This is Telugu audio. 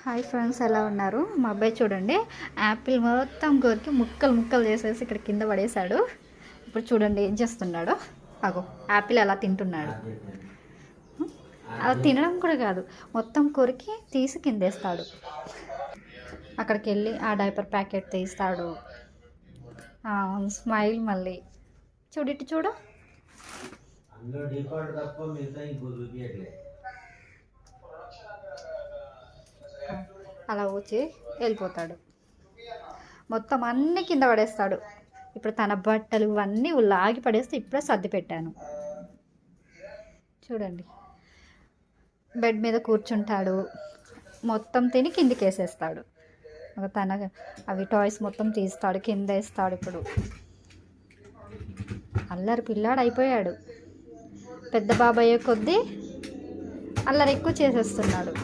హాయ్ ఫ్రెండ్స్, ఎలా ఉన్నారు? మా అబ్బాయి చూడండి, యాపిల్ మొత్తం కొరికి ముక్కలు ముక్కలు చేసేసి ఇక్కడ కింద పడేశాడు. ఇప్పుడు చూడండి ఏం చేస్తున్నాడో. అగో యాపిల్ అలా తింటున్నాడు. అలా తినడం కూడా కాదు, మొత్తం కొరికి తీసి కిందేస్తాడు. అక్కడికి వెళ్ళి ఆ డైపర్ ప్యాకెట్ తీస్తాడు. స్మైల్ మళ్ళీ చూడిట్టు చూడు. అలా వచ్చి వెళ్ళిపోతాడు. మొత్తం అన్నీ కింద పడేస్తాడు. ఇప్పుడు తన బట్టలు ఇవన్నీ లాగి పడేస్తే ఇప్పుడే సర్ది పెట్టాను. చూడండి, బెడ్ మీద కూర్చుంటాడు, మొత్తం తిని కిందికి వేసేస్తాడు. తన అవి టాయ్స్ మొత్తం తీస్తాడు, కింద వేస్తాడు. ఇప్పుడు అల్లరి పిల్లాడు అయిపోయాడు. పెద్ద బాబాయ్య కొద్దీ అల్లరి ఎక్కువ చేసేస్తున్నాడు.